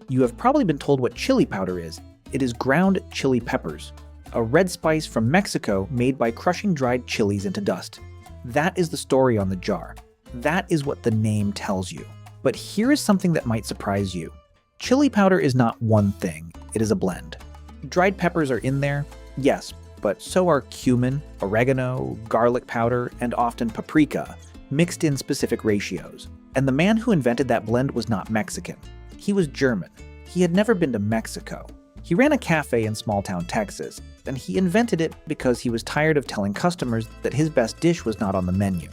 You have probably been told what chili powder is. It is ground chili peppers, a red spice from Mexico made by crushing dried chilies into dust. That is the story on the jar. That is what the name tells you. But here is something that might surprise you. Chili powder is not one thing, it is a blend. Dried peppers are in there, yes, but so are cumin, oregano, garlic powder, and often paprika, mixed in specific ratios. And the man who invented that blend was not Mexican. He was German. He had never been to Mexico. He ran a cafe in small-town Texas, and he invented it because he was tired of telling customers that his best dish was not on the menu.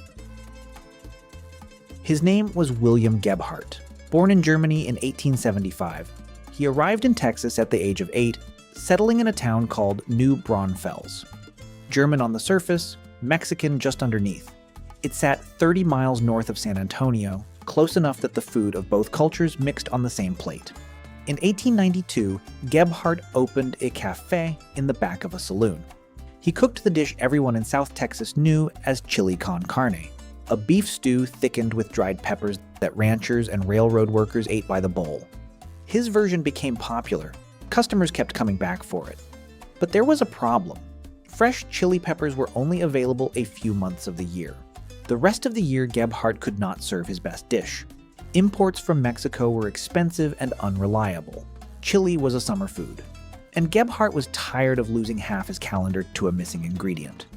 His name was William Gebhardt. Born in Germany in 1875, he arrived in Texas at the age of 8, settling in a town called New Braunfels. German on the surface, Mexican just underneath. It sat 30 miles north of San Antonio, close enough that the food of both cultures mixed on the same plate. In 1892, Gebhardt opened a cafe in the back of a saloon. He cooked the dish everyone in South Texas knew as chili con carne, a beef stew thickened with dried peppers that ranchers and railroad workers ate by the bowl. His version became popular. Customers kept coming back for it. But there was a problem. Fresh chili peppers were only available a few months of the year. The rest of the year, Gebhardt could not serve his best dish. Imports from Mexico were expensive and unreliable. Chili was a summer food. And Gebhardt was tired of losing half his calendar to a missing ingredient.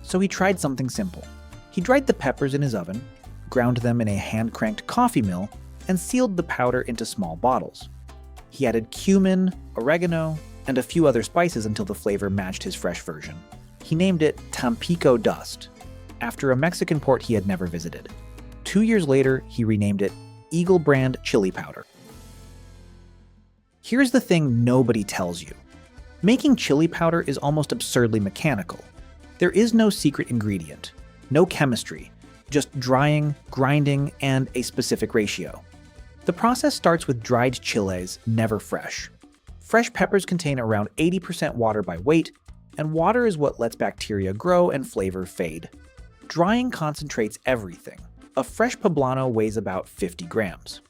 So he tried something simple. He dried the peppers in his oven, ground them in a hand-cranked coffee mill, and sealed the powder into small bottles. He added cumin, oregano, and a few other spices until the flavor matched his fresh version. He named it Tampico Dust, after a Mexican port he had never visited. 2 years later, he renamed it Eagle Brand Chili Powder. Here's the thing nobody tells you. Making chili powder is almost absurdly mechanical. There is no secret ingredient, no chemistry, just drying, grinding, and a specific ratio. The process starts with dried chiles, never fresh. Fresh peppers contain around 80% water by weight, and water is what lets bacteria grow and flavor fade. Drying concentrates everything. A fresh poblano weighs about 50 grams.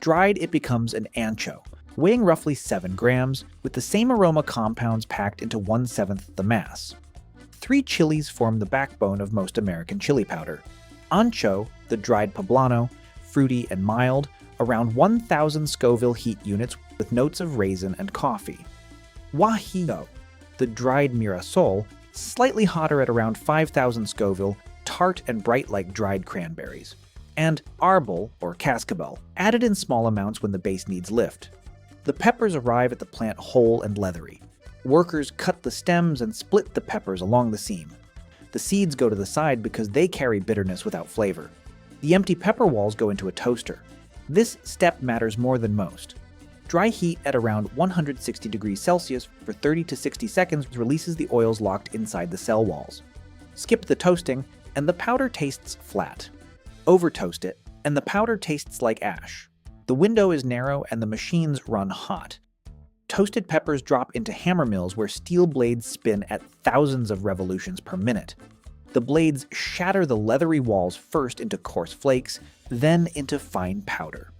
Dried, it becomes an ancho, weighing roughly 7 grams, with the same aroma compounds packed into 1/7 the mass. 3 chilies form the backbone of most American chili powder. Ancho, the dried poblano, fruity and mild, around 1,000 Scoville heat units with notes of raisin and coffee. Guajillo, the dried mirasol, slightly hotter at around 5,000 Scoville, tart and bright like dried cranberries. And arbol, or cascabel, added in small amounts when the base needs lift. The peppers arrive at the plant whole and leathery. Workers cut the stems and split the peppers along the seam. The seeds go to the side because they carry bitterness without flavor. The empty pepper walls go into a toaster. This step matters more than most. Dry heat at around 160 degrees Celsius for 30 to 60 seconds releases the oils locked inside the cell walls. Skip the toasting, and the powder tastes flat. Over-toast it, and the powder tastes like ash. The window is narrow and the machines run hot. Toasted peppers drop into hammer mills where steel blades spin at thousands of revolutions per minute. The blades shatter the leathery walls first into coarse flakes, then into fine powder.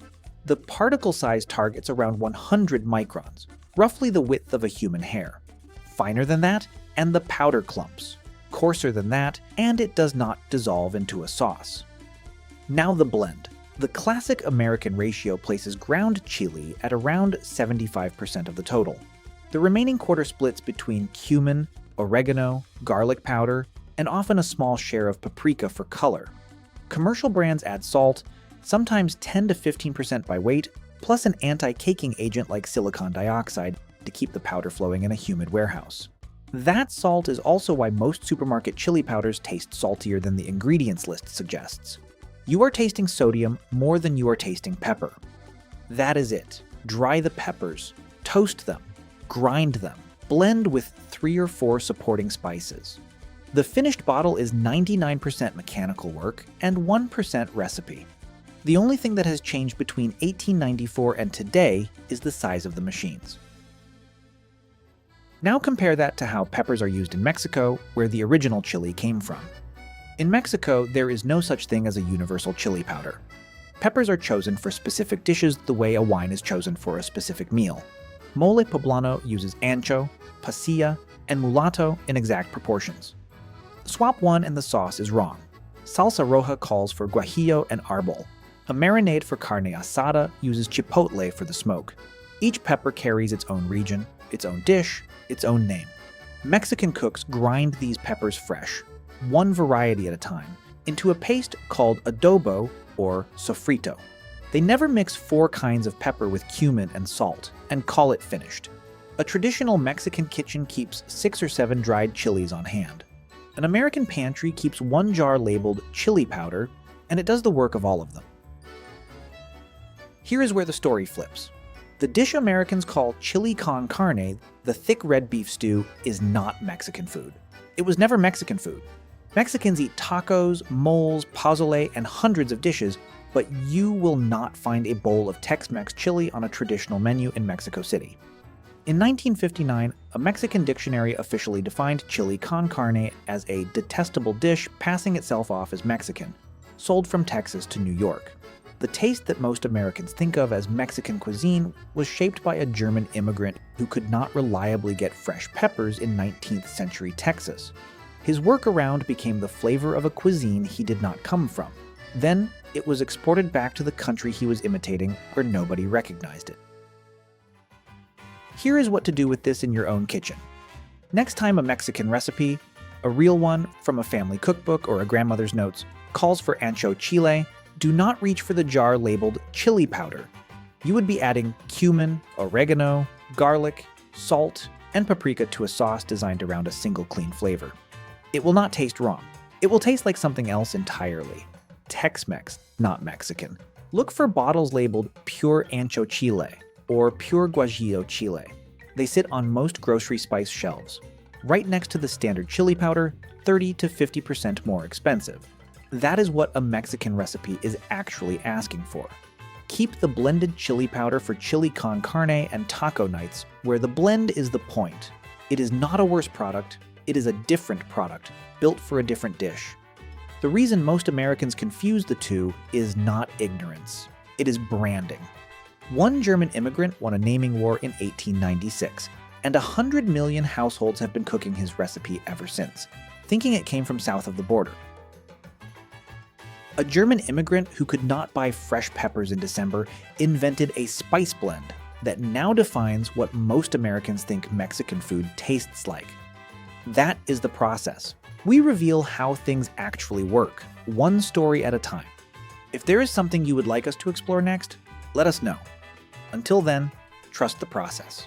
The particle size targets around 100 microns, roughly the width of a human hair. Finer than that, and the powder clumps. Coarser than that, and it does not dissolve into a sauce. Now the blend. The classic American ratio places ground chili at around 75% of the total. The remaining quarter splits between cumin, oregano, garlic powder, and often a small share of paprika for color. Commercial brands add salt, sometimes 10 to 15% by weight, plus an anti-caking agent like silicon dioxide to keep the powder flowing in a humid warehouse. That salt is also why most supermarket chili powders taste saltier than the ingredients list suggests. You are tasting sodium more than you are tasting pepper. That is it. Dry the peppers, toast them, grind them, blend with 3 or 4 supporting spices. The finished bottle is 99% mechanical work and 1% recipe. The only thing that has changed between 1894 and today is the size of the machines. Now compare that to how peppers are used in Mexico, where the original chili came from. In Mexico, there is no such thing as a universal chili powder. Peppers are chosen for specific dishes the way a wine is chosen for a specific meal. Mole poblano uses ancho, pasilla, and mulatto in exact proportions. Swap one and the sauce is wrong. Salsa roja calls for guajillo and arbol. A marinade for carne asada uses chipotle for the smoke. Each pepper carries its own region, its own dish, its own name. Mexican cooks grind these peppers fresh, one variety at a time, into a paste called adobo or sofrito. They never mix 4 kinds of pepper with cumin and salt and call it finished. A traditional Mexican kitchen keeps 6 or 7 dried chilies on hand. An American pantry keeps 1 jar labeled chili powder, and it does the work of all of them. Here is where the story flips. The dish Americans call chili con carne, the thick red beef stew, is not Mexican food. It was never Mexican food. Mexicans eat tacos, moles, pozole, and hundreds of dishes, but you will not find a bowl of Tex-Mex chili on a traditional menu in Mexico City. In 1959, a Mexican dictionary officially defined chili con carne as a detestable dish passing itself off as Mexican, sold from Texas to New York. The taste that most Americans think of as Mexican cuisine was shaped by a German immigrant who could not reliably get fresh peppers in 19th century Texas. His workaround became the flavor of a cuisine he did not come from. Then, it was exported back to the country he was imitating, where nobody recognized it. Here is what to do with this in your own kitchen. Next time a Mexican recipe, a real one from a family cookbook or a grandmother's notes, calls for ancho chile, do not reach for the jar labeled chili powder. You would be adding cumin, oregano, garlic, salt, and paprika to a sauce designed around a single clean flavor. It will not taste wrong. It will taste like something else entirely. Tex-Mex, not Mexican. Look for bottles labeled pure ancho chile or pure guajillo chile. They sit on most grocery spice shelves, right next to the standard chili powder, 30 to 50% more expensive. That is what a Mexican recipe is actually asking for. Keep the blended chili powder for chili con carne and taco nights, where the blend is the point. It is not a worse product, it is a different product, built for a different dish. The reason most Americans confuse the two is not ignorance. It is branding. One German immigrant won a naming war in 1896, and 100 million households have been cooking his recipe ever since, thinking it came from south of the border. A German immigrant who could not buy fresh peppers in December invented a spice blend that now defines what most Americans think Mexican food tastes like. That is the process. We reveal how things actually work, one story at a time. If there is something you would like us to explore next, let us know. Until then, trust the process.